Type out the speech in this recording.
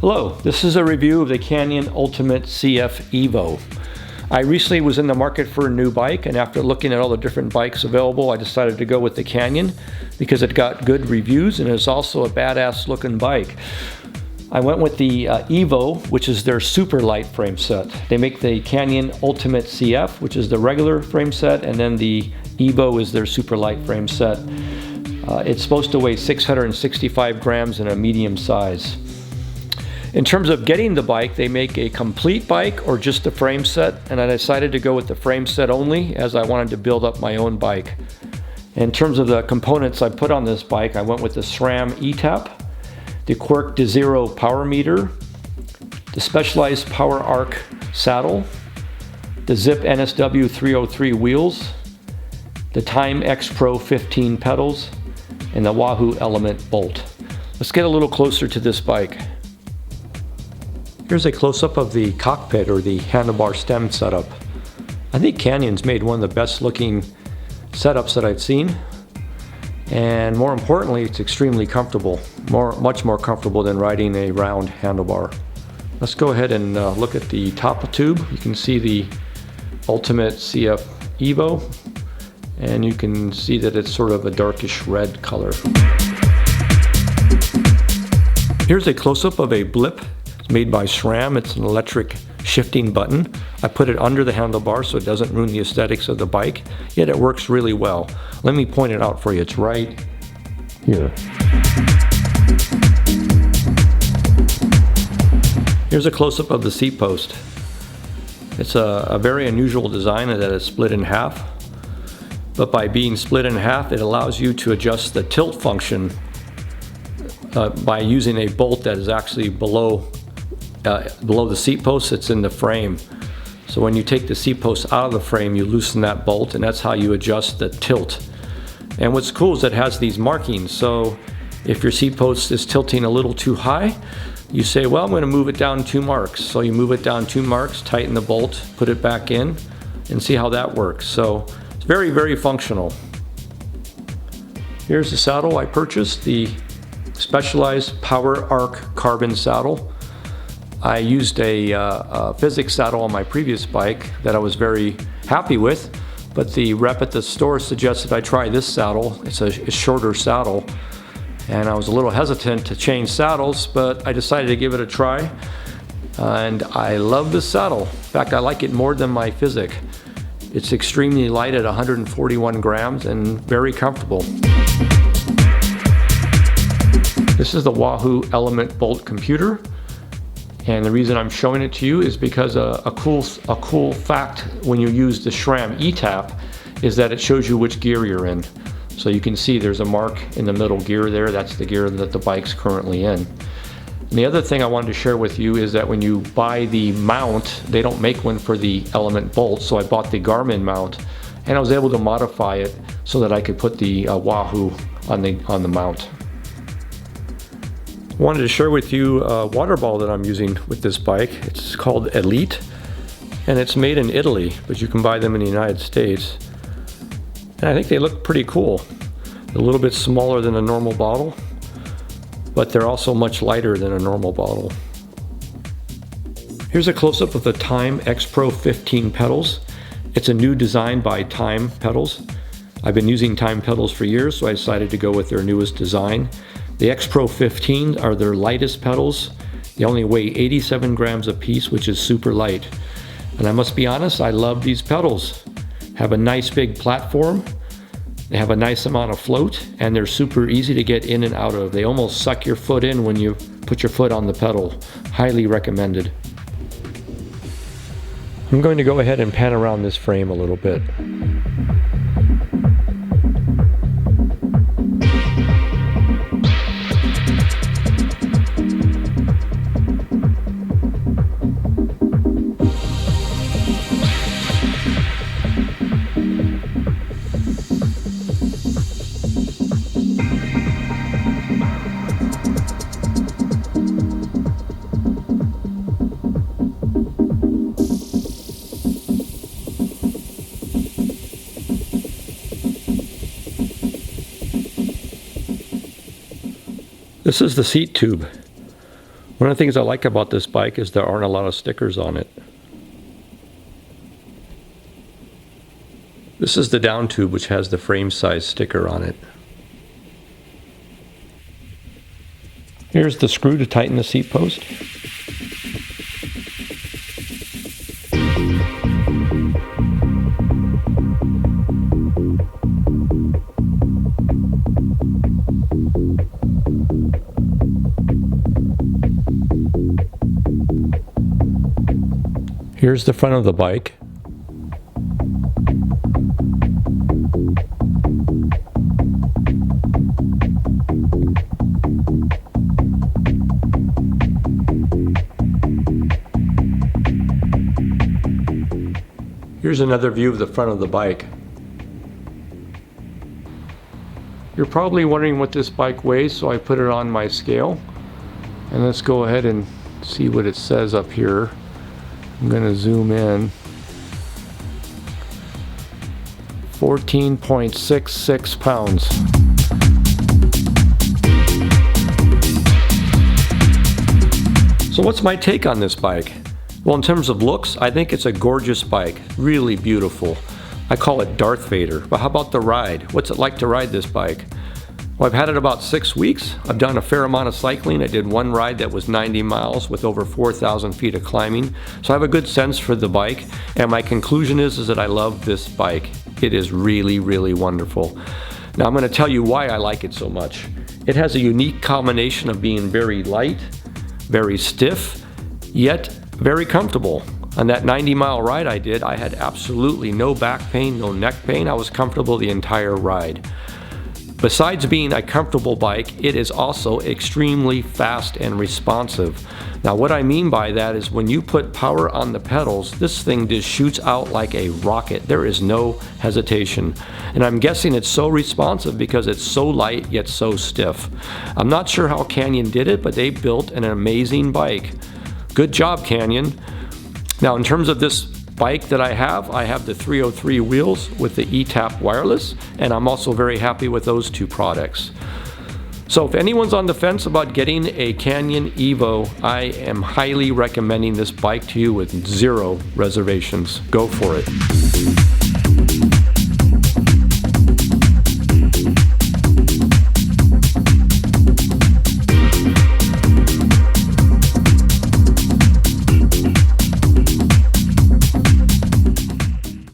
Hello, this is a review of the Canyon Ultimate CF EVO. I recently was in the market for a new bike, and after looking at all the different bikes available, I decided to go with the Canyon because it got good reviews and is also a badass looking bike. I went with the EVO, which is their super light frame set. They make the Canyon Ultimate CF, which is the regular frame set, and then the EVO is their super light frame set. It's supposed to weigh 665 grams in a medium size. In terms of getting the bike, they make a complete bike or just the frame set, and I decided to go with the frame set only as I wanted to build up my own bike. In terms of the components I put on this bike, I went with the SRAM eTap, the Quarq DZero power meter, the specialized power arc saddle, the Zipp NSW 303 wheels, the Time Xpro 15 pedals, and the Wahoo Element Bolt. Let's get a little closer to this bike. Here's a close-up of the cockpit or the handlebar stem setup. I think Canyon's made one of the best looking setups that I've seen, and more importantly, it's extremely comfortable, much more comfortable than riding a round handlebar. Let's go ahead and look at the top tube. You can see the Ultimate CF EVO, and you can see that it's sort of a darkish red color. Here's a close-up of a blip. It's made by SRAM. It's an electric shifting button. I put it under the handlebar so it doesn't ruin the aesthetics of the bike, yet it works really well. Let me point it out for you. It's right here. Here's a close-up of the seat post. It's a very unusual design that it's split in half, but by being split in half, it allows you to adjust the tilt function by using a bolt that is actually below the seat post. It's in the frame. So when you take the seat post out of the frame, you loosen that bolt, and that's how you adjust the tilt. And what's cool is it has these markings. So if your seat post is tilting a little too high, you say, well, I'm going to move it down 2 marks. So you move it down 2 marks, tighten the bolt, put it back in, and see how that works. So it's very, very functional. Here's the saddle I purchased, the specialized power arc carbon saddle. I used a physics saddle on my previous bike that I was very happy with, but the rep at the store suggested I try this saddle. It's a shorter saddle, and I was a little hesitant to change saddles, but I decided to give it a try, and I love this saddle. In fact, I like it more than my Physic. It's extremely light at 141 grams and very comfortable. This is the Wahoo Element Bolt computer. And the reason I'm showing it to you is because a cool fact when you use the SRAM eTap is that it shows you which gear you're in. So you can see there's a mark in the middle gear there. That's the gear that the bike's currently in. And the other thing I wanted to share with you is that when you buy the mount, they don't make one for the Element Bolt, so I bought the Garmin mount, and I was able to modify it so that I could put the Wahoo on the mount. I wanted to share with you a water ball that I'm using with this bike. It's called Elite, and it's made in Italy, but you can buy them in the United States. And I think they look pretty cool. They're a little bit smaller than a normal bottle, but they're also much lighter than a normal bottle. Here's a close-up of the Time Xpro 15 pedals. It's a new design by Time pedals. I've been using Time pedals for years, so I decided to go with their newest design. The Xpro 15 are their lightest pedals. They only weigh 87 grams a piece, which is super light. And I must be honest, I love these pedals. Have a nice big platform, they have a nice amount of float, and they're super easy to get in and out of. They almost suck your foot in when you put your foot on the pedal. Highly recommended. I'm going to go ahead and pan around this frame a little bit. This is the seat tube. One of the things I like about this bike is there aren't a lot of stickers on it. This is the down tube, which has the frame size sticker on it. Here's the screw to tighten the seat post. Here's the front of the bike. Here's another view of the front of the bike. You're probably wondering what this bike weighs, so I put it on my scale. And let's go ahead and see what it says up here. I'm going to zoom in. 14.66 pounds. So what's my take on this bike? Well, in terms of looks, I think it's a gorgeous bike, really beautiful. I call it Darth Vader. But how about the ride? What's it like to ride this bike? Well, I've had it about 6 weeks. I've done a fair amount of cycling. I did one ride that was 90 miles with over 4,000 feet of climbing. So I have a good sense for the bike. And my conclusion is that I love this bike. It is really, really wonderful. Now I'm going to tell you why I like it so much. It has a unique combination of being very light, very stiff, yet very comfortable. On that 90-mile ride I did, I had absolutely no back pain, no neck pain. I was comfortable the entire ride. Besides being a comfortable bike, it is also extremely fast and responsive. Now what I mean by that is when you put power on the pedals, this thing just shoots out like a rocket. There is no hesitation. And I'm guessing it's so responsive because it's so light yet so stiff. I'm not sure how Canyon did it, but they built an amazing bike. Good job, Canyon. Now in terms of this bike that I have the 303 wheels with the eTap wireless, and I'm also very happy with those two products. So if anyone's on the fence about getting a Canyon EVO, I am highly recommending this bike to you with zero reservations. Go for it.